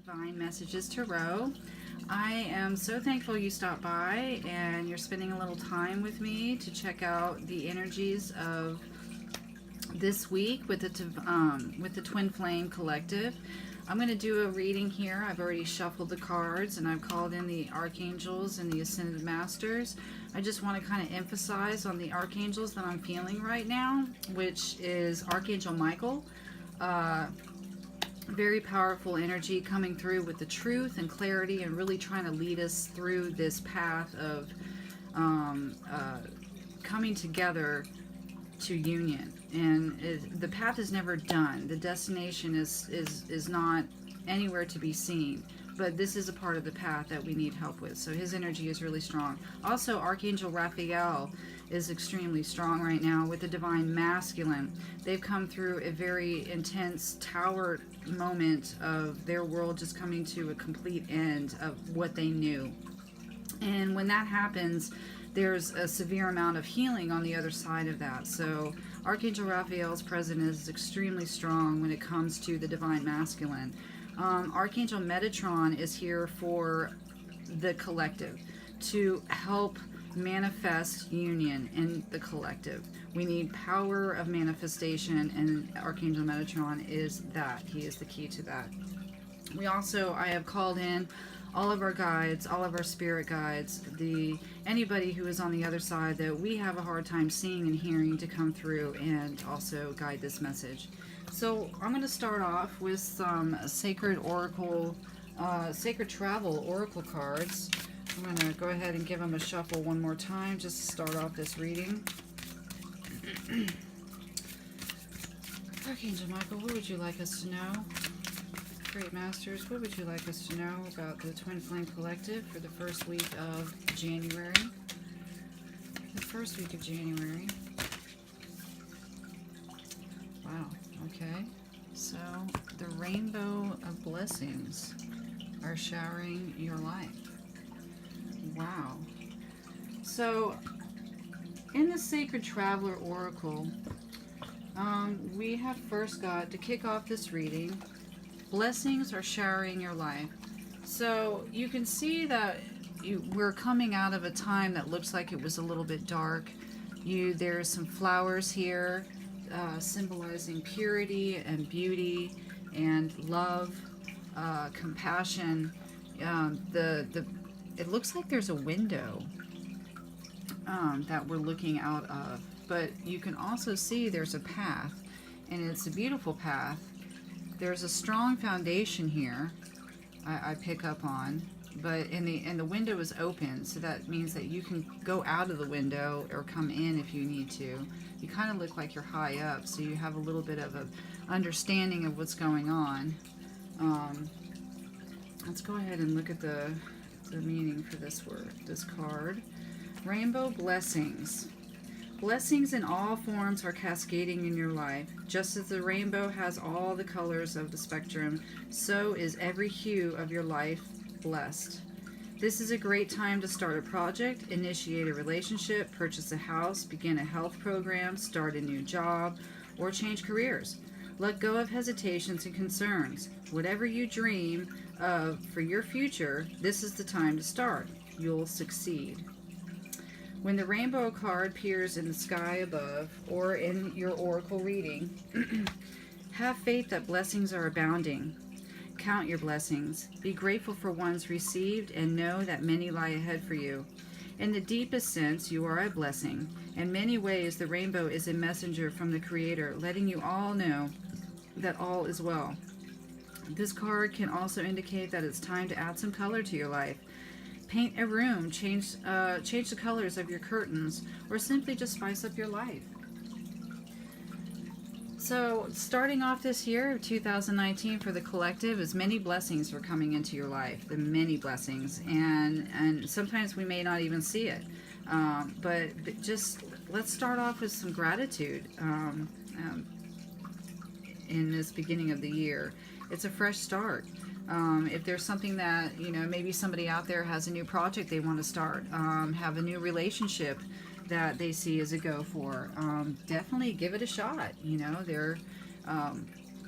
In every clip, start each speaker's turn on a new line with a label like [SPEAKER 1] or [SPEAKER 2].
[SPEAKER 1] Divine Messages Tarot. I am so thankful you stopped by and you're spending a little time with me to check out the energies of this week with the Twin Flame Collective. I'm going to do a reading here. I've already shuffled the cards and I've called in the Archangels and the Ascended Masters. I just want to kind of emphasize on the Archangels that I'm feeling right now, which is Archangel Michael. Very powerful energy coming through with the truth and clarity and really trying to lead us through this path of coming together to union. And the path is never done. The destination is not anywhere to be seen, but this is a part of the path that we need help with. So his energy is really strong. Also, Archangel Raphael is extremely strong right now with the Divine Masculine. They've come through a very intense tower moment of their world just coming to a complete end of what they knew. And when that happens, there's a severe amount of healing on the other side of that. So Archangel Raphael's presence is extremely strong when it comes to the Divine Masculine. Archangel Metatron is here for the collective to help manifest union in the collective. We need power of manifestation, and Archangel Metatron is that. He is the key to that. I have called in all of our guides, all of our spirit guides, anybody who is on the other side that we have a hard time seeing and hearing to come through and also guide this message. So I'm going to start off with some Sacred Travel Oracle cards. I'm going to go ahead and give them a shuffle one more time just to start off this reading. Archangel Michael, what would you like us to know? Great Masters, what would you like us to know about the Twin Flame Collective for the first week of January? The first week of January. Wow, okay. So, the rainbow of blessings are showering your life. Wow. So, in the Sacred Traveler Oracle, we have first got, to kick off this reading, blessings are showering your life. So you can see that we're coming out of a time that looks like it was a little bit dark. There's some flowers here symbolizing purity and beauty and love, compassion. It looks like there's a window that we're looking out of, but you can also see there's a path, and it's a beautiful path. There's a strong foundation here, I pick up on, but the window is open, so that means that you can go out of the window or come in if you need to. You kind of look like you're high up, so you have a little bit of an understanding of what's going on. Let's go ahead and look at the meaning for this card. Rainbow blessings. Blessings in all forms are cascading in your life. Just as the rainbow has all the colors of the spectrum, so is every hue of your life blessed. This is a great time to start a project, initiate a relationship, purchase a house, begin a health program, start a new job, or change careers. Let go of hesitations and concerns. Whatever you dream of for your future, this is the time to start. You'll succeed. When the rainbow card appears in the sky above or in your oracle reading, have faith that blessings are abounding. Count your blessings. Be grateful for ones received and know that many lie ahead for you. In the deepest sense, you are a blessing. In many ways, the rainbow is a messenger from the Creator, letting you all know that all is well. This card can also indicate that it's time to add some color to your life. Paint a room, change the colors of your curtains, or simply just spice up your life. So, starting off this year, 2019, for the collective, is many blessings are coming into your life. The many blessings, and sometimes we may not even see it. But just let's start off with some gratitude in this beginning of the year. It's a fresh start. If there's something that, maybe somebody out there has a new project they want to start, have a new relationship that they see as a go for, definitely give it a shot.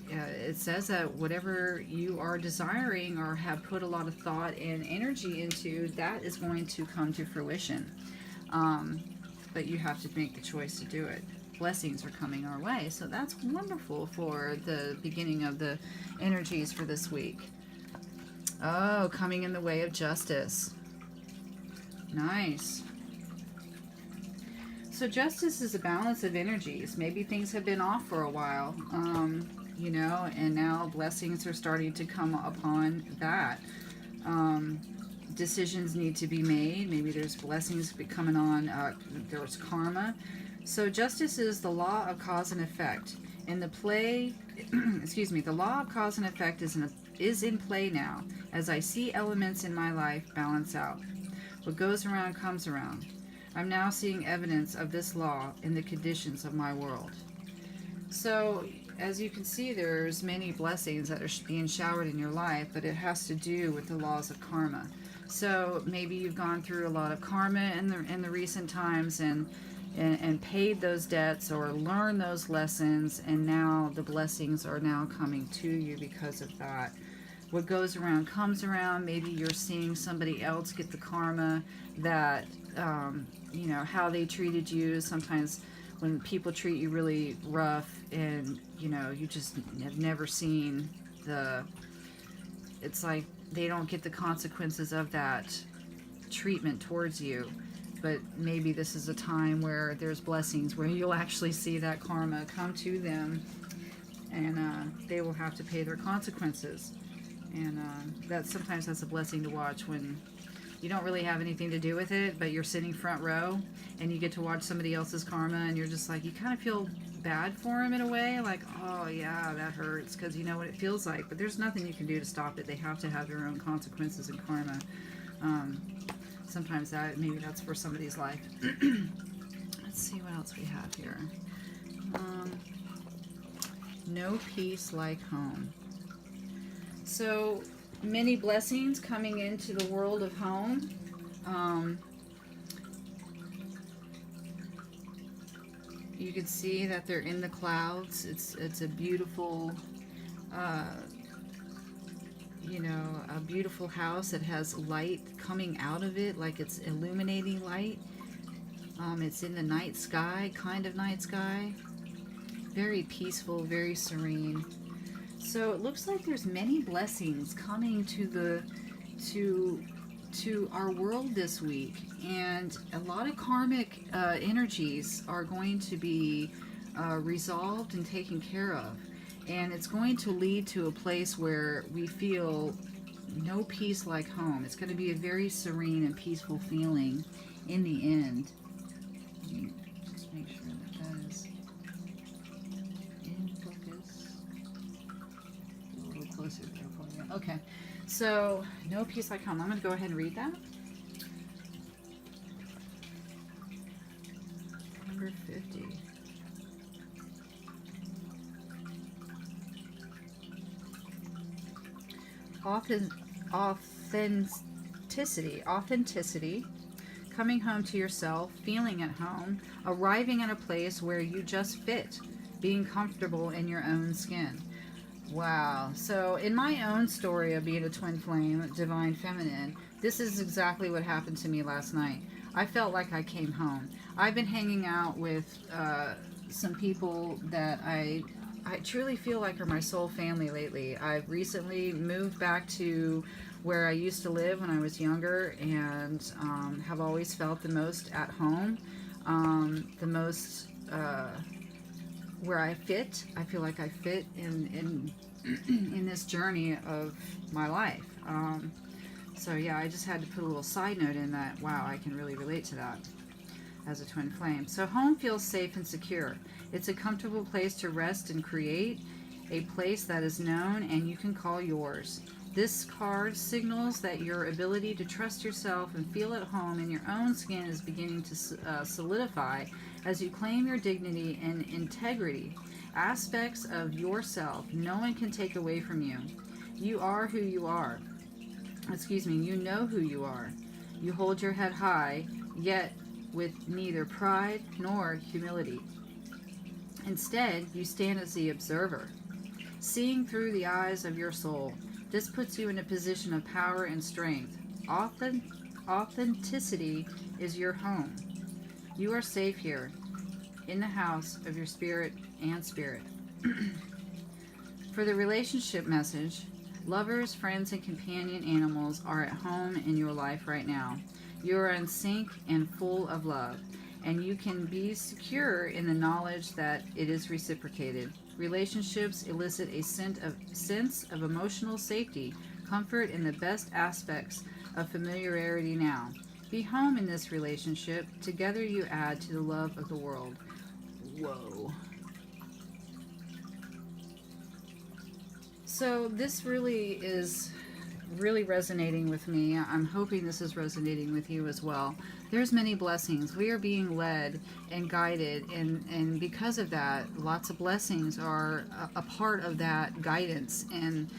[SPEAKER 1] it says that whatever you are desiring or have put a lot of thought and energy into, that is going to come to fruition. Um, but you have to make the choice to do it. Blessings are coming our way, so that's wonderful for the beginning of the energies for this week. Oh, coming in the way of justice. Nice. So justice is a balance of energies. Maybe things have been off for a while, you know, and now blessings are starting to come upon that. Decisions need to be made. Maybe there's blessings coming on. There's karma. So justice is the law of cause and effect. In the play, excuse me, the law of cause and effect is in play now, as I see elements in my life balance out. What goes around comes around. I'm now seeing evidence of this law in the conditions of my world. So, as you can see, there's many blessings that are being showered in your life, but it has to do with the laws of karma. So maybe you've gone through a lot of karma in the recent times and paid those debts or learned those lessons, and now the blessings are now coming to you because of that. What goes around comes around. Maybe you're seeing somebody else get the karma that, you know, how they treated you. Sometimes when people treat you really rough and, you know, you just have never seen it's like they don't get the consequences of that treatment towards you. But maybe this is a time where there's blessings where you'll actually see that karma come to them, and they will have to pay their consequences. And sometimes that's a blessing to watch when you don't really have anything to do with it, but you're sitting front row and you get to watch somebody else's karma, and you're just like, you kind of feel bad for them in a way, like, oh yeah, that hurts, because you know what it feels like, but there's nothing you can do to stop it. They have to have their own consequences and karma. Sometimes maybe that's for somebody's life. Let's see what else we have here. No peace like home. So many blessings coming into the world of home. You can see that they're in the clouds. It's a beautiful, you know, a beautiful house that has light coming out of it, like it's illuminating light. It's in the night sky, kind of night sky. Very peaceful, very serene. So it looks like there's many blessings coming to our world this week, and a lot of karmic energies are going to be resolved and taken care of. And it's going to lead to a place where we feel no peace like home. It's going to be a very serene and peaceful feeling in the end. Let me just make sure that is in focus. A little closer there for you. Okay, so no peace like home. I'm going to go ahead and read that. Number 50. Authenticity, coming home to yourself, feeling at home, arriving at a place where you just fit, being comfortable in your own skin. Wow. So in my own story of being a twin flame, divine feminine, this is exactly what happened to me last night. I felt like I came home. I've been hanging out with some people that I truly feel like are my soul family lately. I've recently moved back to where I used to live when I was younger, and have always felt the most at home, the most where I fit. I feel like I fit in this journey of my life. So yeah, I just had to put a little side note in that. Wow, I can really relate to that as a twin flame. So home feels safe and secure. It's a comfortable place to rest and create, a place that is known and you can call yours. This card signals that your ability to trust yourself and feel at home in your own skin is beginning to solidify as you claim your dignity and integrity, aspects of yourself no one can take away from you. You are who you are. You know who you are. You hold your head high, yet with neither pride nor humility. Instead, you stand as the observer. seeing through the eyes of your soul. This puts you in a position of power and strength. Authenticity is your home. You are safe here, in the house of your spirit and spirit. For the relationship message, lovers, friends, and companion animals are at home in your life right now. You are in sync and full of love, and you can be secure in the knowledge that it is reciprocated. Relationships elicit a sense of emotional safety, comfort, and the best aspects of familiarity now. Be home in this relationship. Together you add to the love of the world. Whoa. So this really is resonating with me. I'm hoping this is resonating with you as well. There's many blessings. We are being led and guided, and because of that, lots of blessings are a part of that guidance, and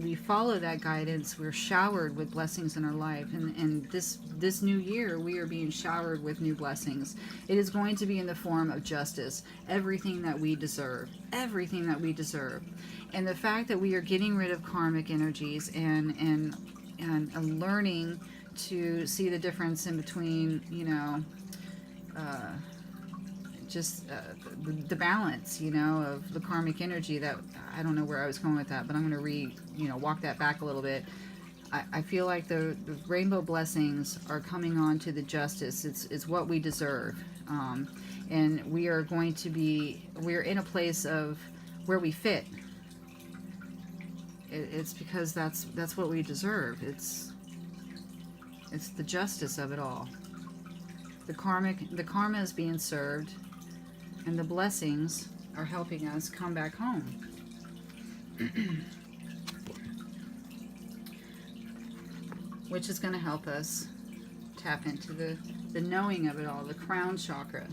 [SPEAKER 1] we follow that guidance. We're showered with blessings in our life, and this new year we are being showered with new blessings. It is going to be in the form of justice, everything that we deserve, and the fact that we are getting rid of karmic energies and learning to see the difference in between, the balance, of the karmic energy. That, I don't know where I was going with that, but I'm going to walk that back a little bit. I feel like the rainbow blessings are coming on to the justice. It's what we deserve. And we're in a place of where we fit. It's because that's what we deserve. It's the justice of it all. The karma is being served, and the blessings are helping us come back home. Which is going to help us tap into the knowing of it all, the crown chakra.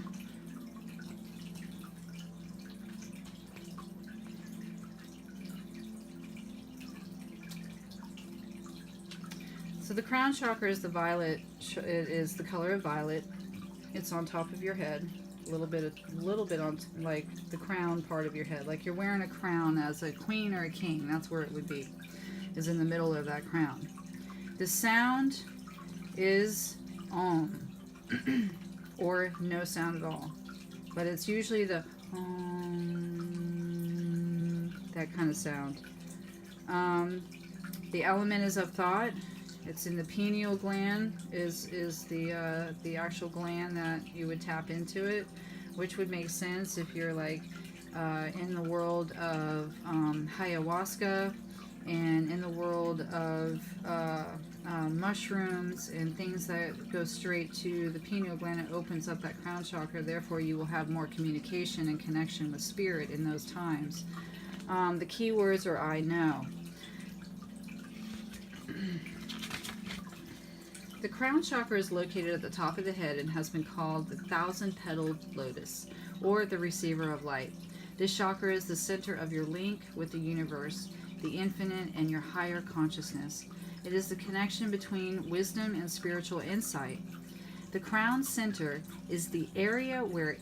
[SPEAKER 1] So the crown chakra is the violet. It is the color of violet. It's on top of your head, a little bit on like the crown part of your head, like you're wearing a crown as a queen or a king. That's where it would be, is in the middle of that crown. The sound is Om, or no sound at all, but it's usually the Om, that kind of sound. The element is of thought. It's in the pineal gland, is the actual gland that you would tap into it, which would make sense if you're like in the world of ayahuasca, and in the world of mushrooms and things that go straight to the pineal gland. It opens up that crown chakra. Therefore, you will have more communication and connection with spirit in those times. The key words are I know. The crown chakra is located at the top of the head and has been called the 1,000-petaled lotus, or the receiver of light. This chakra is the center of your link with the universe, the infinite, and your higher consciousness. It is the connection between wisdom and spiritual insight. The crown center is the area where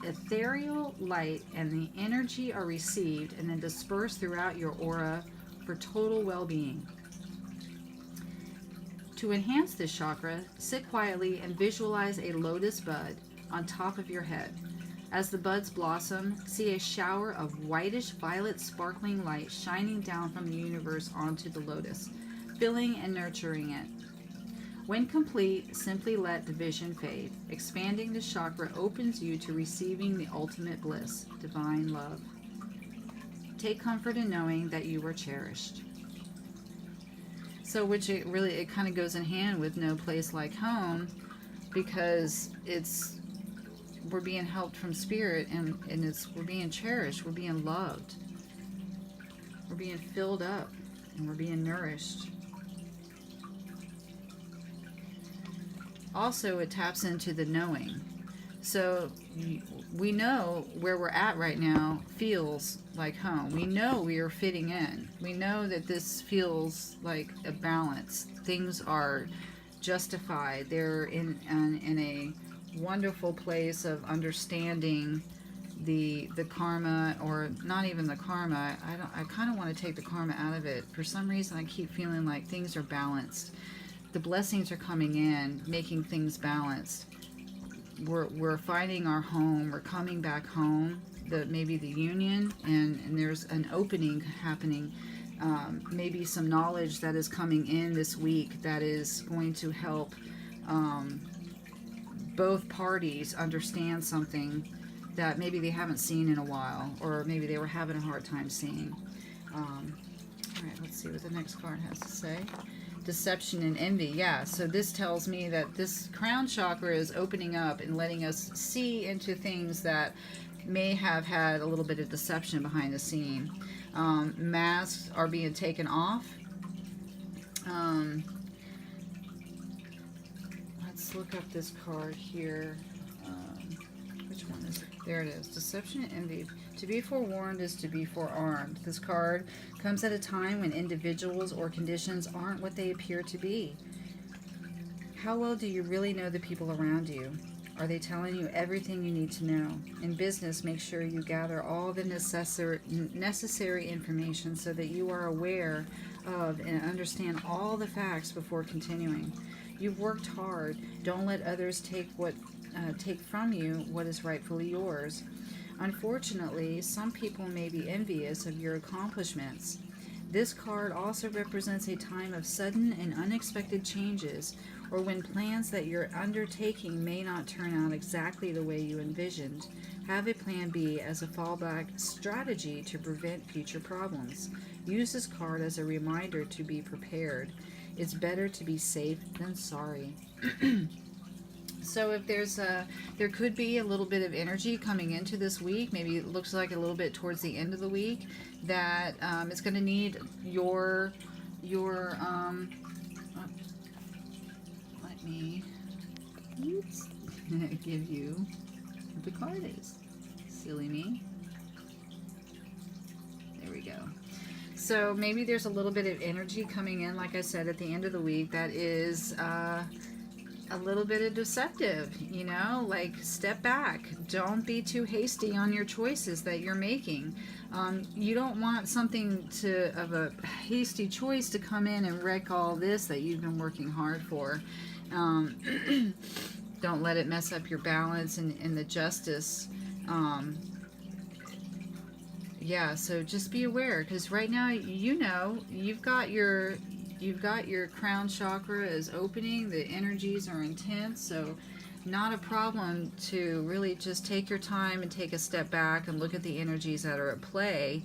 [SPEAKER 1] ethereal light and the energy are received and then dispersed throughout your aura for total well-being. To enhance this chakra, sit quietly and visualize a lotus bud on top of your head. As the buds blossom, see a shower of whitish violet sparkling light shining down from the universe onto the lotus, filling and nurturing it. When complete, simply let the vision fade. Expanding the chakra opens you to receiving the ultimate bliss, divine love. Take comfort in knowing that you are cherished. So, it kind of goes in hand with no place like home, because we're being helped from spirit, and we're being cherished, we're being loved, we're being filled up, and we're being nourished. Also, it taps into the knowing. So we know where we're at right now feels like home. We know we are fitting in. We know that this feels like a balance. Things are justified. They're in a wonderful place of understanding the karma, or not even the karma. I kind of want to take the karma out of it. For some reason, I keep feeling like things are balanced. The blessings are coming in, making things balanced. We're finding our home. We're coming back home. Maybe the union, and there's an opening happening. Maybe some knowledge that is coming in this week that is going to help both parties understand something that maybe they haven't seen in a while, or maybe they were having a hard time seeing. All right, let's see what the next card has to say. Deception and envy. Yeah, so this tells me that this crown chakra is opening up and letting us see into things that may have had a little bit of deception behind the scene. Masks are being taken off. Let's look up this card here. Which one is it? There it is. Deception and envy. To be forewarned is to be forearmed. This card comes at a time when individuals or conditions aren't what they appear to be. How well do you really know the people around you? Are they telling you everything you need to know? In business, make sure you gather all the necessary information so that you are aware of and understand all the facts before continuing. You've worked hard. Don't let others take from you what is rightfully yours. Unfortunately, some people may be envious of your accomplishments. This card also represents a time of sudden and unexpected changes, or when plans that you're undertaking may not turn out exactly the way you envisioned. Have a plan B as a fallback strategy to prevent future problems. Use this card as a reminder to be prepared. It's better to be safe than sorry. So if there could be a little bit of energy coming into this week, maybe it looks like a little bit towards the end of the week, that it's going to need your let me give you what the card is. Silly me. There we go. So maybe there's a little bit of energy coming in, like I said, at the end of the week that is a little bit of deceptive, you know, like step back. Don't be too hasty on your choices that you're making. You don't want something of a hasty choice to come in and wreck all this that you've been working hard for. Don't let it mess up your balance and the justice. Yeah, so just be aware, because right now, you know, you've got your crown chakra is opening, the energies are intense, so not a problem to really just take your time and take a step back and look at the energies that are at play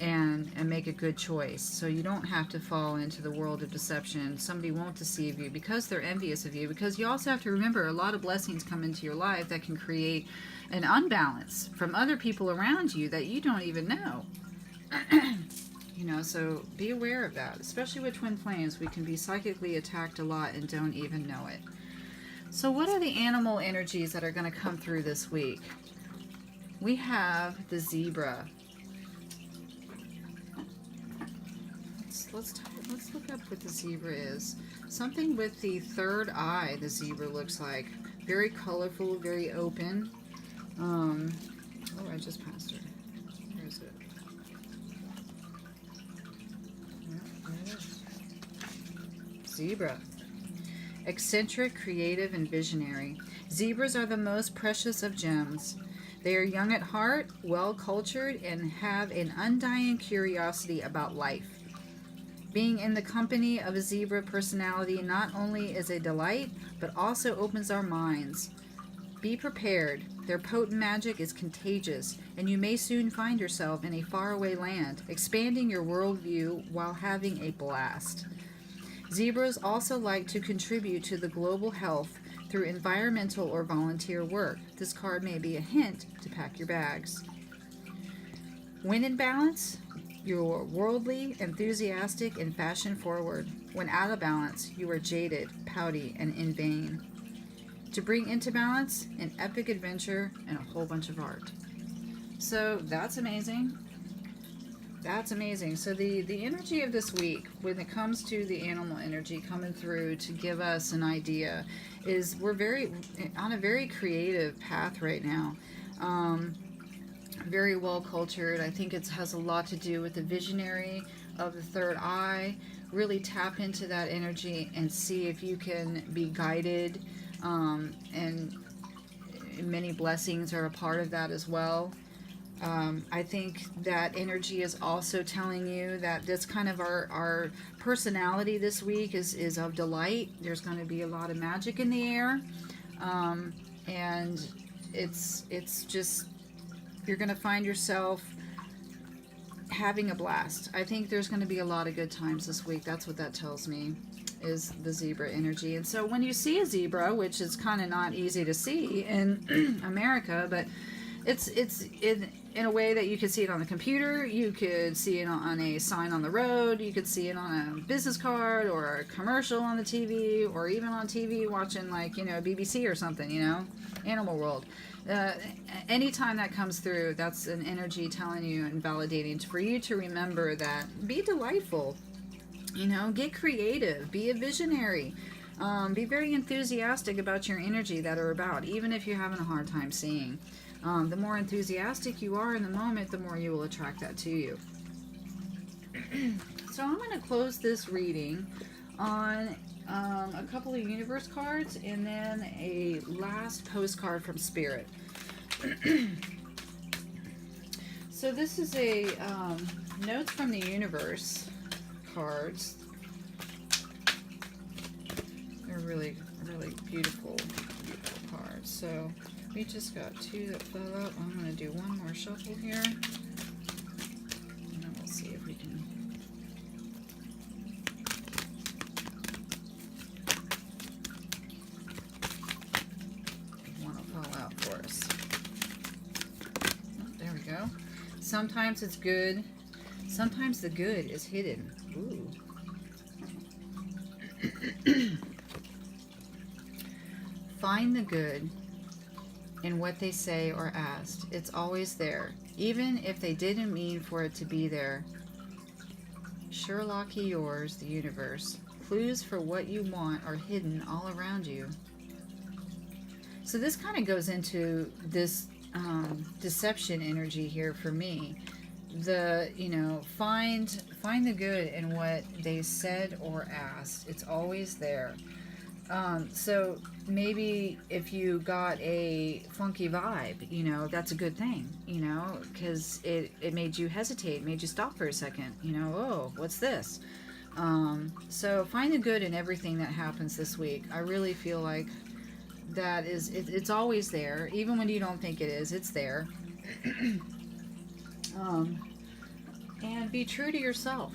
[SPEAKER 1] and make a good choice. So you don't have to fall into the world of deception. Somebody won't deceive you because they're envious of you, because you also have to remember a lot of blessings come into your life that can create an unbalance from other people around you that you don't even know. You know, so be aware of that. Especially with twin flames, we can be psychically attacked a lot and don't even know it. So what are the animal energies that are going to come through this week? We have the zebra. Let's look up what the zebra is. Something with the third eye, the zebra looks like. Very colorful, very open. Oh, I just passed her. Where is it? Zebra. Eccentric, creative, and visionary. Zebras are the most precious of gems. They are young at heart, well-cultured, and have an undying curiosity about life. Being in the company of a zebra personality not only is a delight, but also opens our minds. Be prepared. Their potent magic is contagious, and you may soon find yourself in a faraway land, expanding your worldview while having a blast. Zebras also like to contribute to the global health through environmental or volunteer work. This card may be a hint to pack your bags. When in balance, you're worldly, enthusiastic, and fashion-forward. When out of balance, you are jaded, pouty, and in vain. To bring into balance, an epic adventure and a whole bunch of art. So that's amazing. That's amazing. So the energy of this week, when it comes to the animal energy coming through to give us an idea, is we're on a very creative path right now. very well cultured. I think it has a lot to do with the visionary of the third eye. Really tap into that energy and see if you can be guided, and many blessings are a part of that as well. I think that energy is also telling you that that's kind of our personality this week is of delight. There's going to be a lot of magic in the air, and it's just, you're going to find yourself having a blast. I think there's going to be a lot of good times this week. That's what that tells me, is the zebra energy. And so when you see a zebra, which is kind of not easy to see in America, but it's in a way that you could see it on the computer, you could see it on a sign on the road, you could see it on a business card or a commercial on the TV, or even on TV watching, like, BBC or something, Animal World. Anytime that comes through, that's an energy telling you and validating for you to remember that be delightful, get creative, be a visionary, be very enthusiastic about your energy that are about, even if you're having a hard time seeing. The more enthusiastic you are in the moment, the more you will attract that to you. So I'm going to close this reading on a couple of universe cards and then a last postcard from Spirit. So this is a Notes from the Universe cards. They're really, really beautiful, beautiful cards. So we just got 2 that fell out. I'm going to do one more shuffle here. And then we'll see if we can... one will fall out for us. Oh, there we go. Sometimes it's good. Sometimes the good is hidden. Ooh. Find the good in what they say or asked. It's always there, even if they didn't mean for it to be there. Sherlocky yours, the universe. Clues for what you want are hidden all around you. So this kind of goes into this deception energy here for me. The, find the good in what they said or asked. It's always there. So maybe if you got a funky vibe, that's a good thing, because it made you hesitate, made you stop for a second, oh, what's this? So find the good in everything that happens this week. I really feel like that is, it's always there, even when you don't think it is, it's there. And be true to yourself.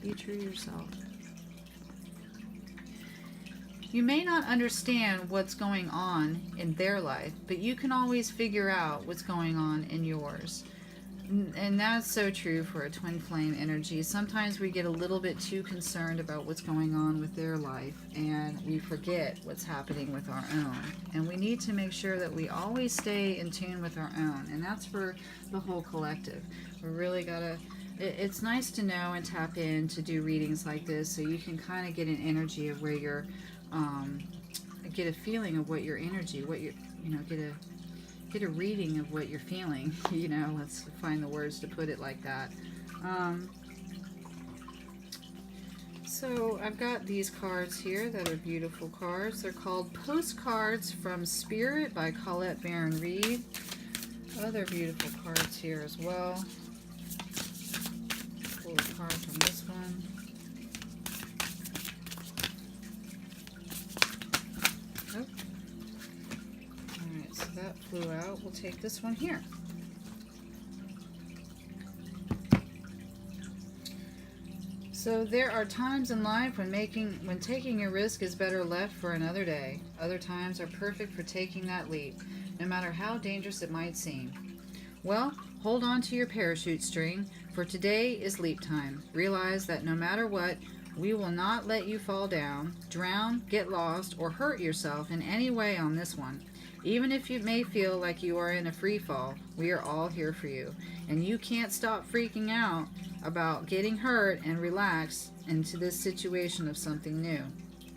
[SPEAKER 1] Be true to yourself. You may not understand what's going on in their life, but you can always figure out what's going on in yours. And that's so true for a twin flame energy. Sometimes we get a little bit too concerned about what's going on with their life, and we forget what's happening with our own. And we need to make sure that we always stay in tune with our own. And that's for the whole collective. We really gotta... It's nice to know and tap in to do readings like this, so you can kind of get an energy of where you're... get a feeling of what your energy, what you get a reading of what you're feeling. Let's find the words to put it like that. So I've got these cards here that are beautiful cards. They're called Postcards from Spirit by Colette Baron Reed. Other beautiful cards here as well. Pull a card from this one. Oh. Alright, so that flew out. We'll take this one here. So there are times in life when taking a risk is better left for another day. Other times are perfect for taking that leap, no matter how dangerous it might seem. Well, hold on to your parachute string, for today is leap time. Realize that no matter what, we will not let you fall down, drown, get lost, or hurt yourself in any way on this one. Even if you may feel like you are in a free fall, we are all here for you. And you can't stop freaking out about getting hurt and relax into this situation of something new.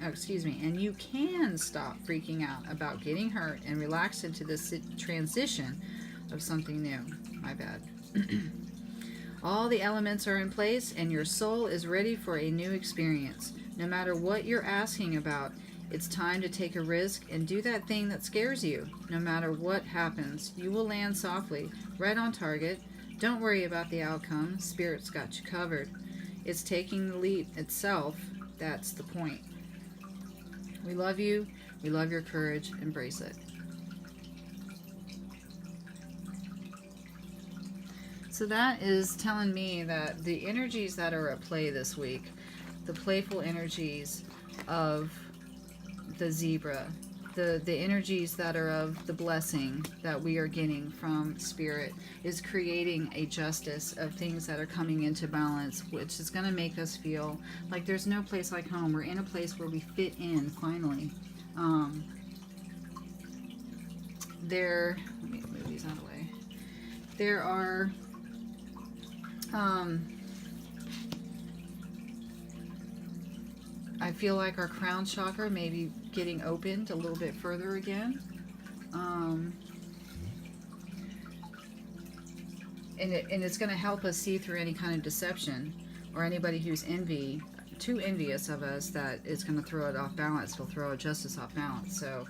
[SPEAKER 1] And you can stop freaking out about getting hurt and relax into this transition of something new. My bad. All the elements are in place and your soul is ready for a new experience. No matter what you're asking about, it's time to take a risk and do that thing that scares you. No matter what happens, you will land softly, right on target. Don't worry about the outcome. Spirit's got you covered. It's taking the leap itself. That's the point. We love you. We love your courage. Embrace it. So that is telling me that the energies that are at play this week, the playful energies of the zebra, the energies that are of the blessing that we are getting from Spirit, is creating a justice of things that are coming into balance, which is going to make us feel like there's no place like home. We're in a place where we fit in, finally. Let me move these out of the way. There are I feel like our crown chakra may be getting opened a little bit further again. And it's going to help us see through any kind of deception, or anybody who's too envious of us, that it's going to throw it off balance. It'll throw justice off balance. So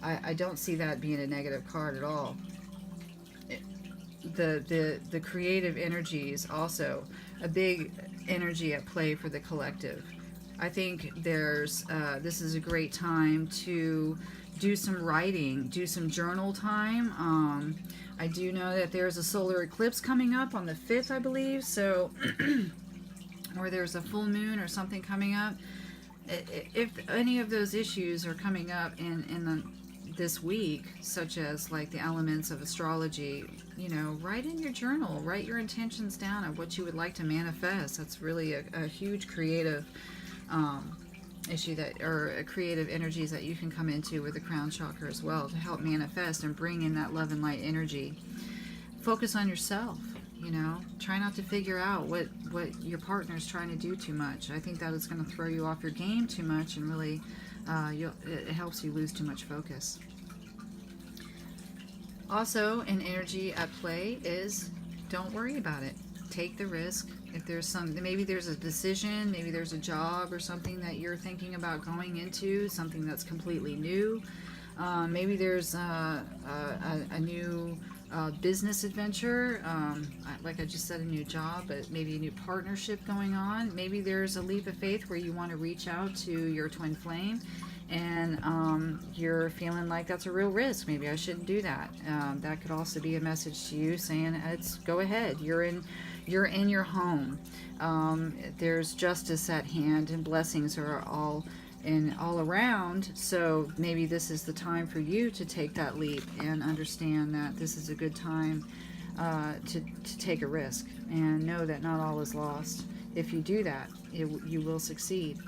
[SPEAKER 1] I don't see that being a negative card at all. The creative energies also a big energy at play for the collective. I think there's this is a great time to do some writing, do some journal time. I do know that there's a solar eclipse coming up on the 5th, I believe, so or there's a full moon or something coming up. If any of those issues are coming up this week, such as like the elements of astrology, write in your journal, write your intentions down of what you would like to manifest. That's really a huge creative issue or creative energies that you can come into with the crown chakra as well, to help manifest and bring in that love and light energy. Focus on yourself. Try not to figure out what your partner's trying to do too much. I think that is going to throw you off your game too much, and really it helps you lose too much focus. Also, an energy at play is don't worry about it. Take the risk. If there's maybe there's a decision, maybe there's a job or something that you're thinking about going into, something that's completely new. Maybe there's a new business adventure, like I just said, a new job, but maybe a new partnership going on. Maybe there's a leap of faith where you want to reach out to your twin flame, and you're feeling like that's a real risk. Maybe I shouldn't do that. That could also be a message to you saying, go ahead. You're in your home. There's justice at hand, and blessings are all around. So maybe this is the time for you to take that leap and understand that this is a good time to take a risk, and know that not all is lost. If you do that, you will succeed.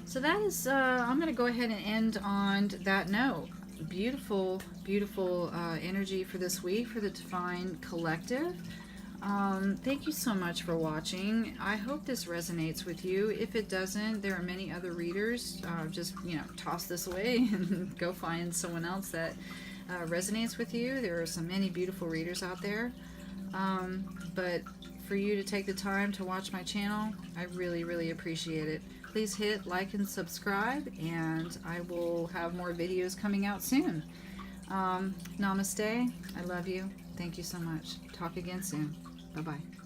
[SPEAKER 1] So that is, I'm going to go ahead and end on that note. Beautiful, beautiful energy for this week for the Divine Collective. Thank you so much for watching. I hope this resonates with you. If it doesn't, there are many other readers. Just, toss this away and go find someone else that resonates with you. There are so many beautiful readers out there. But for you to take the time to watch my channel, I really, really appreciate it. Please hit like and subscribe, and I will have more videos coming out soon. Namaste. I love you. Thank you so much. Talk again soon. Bye-bye.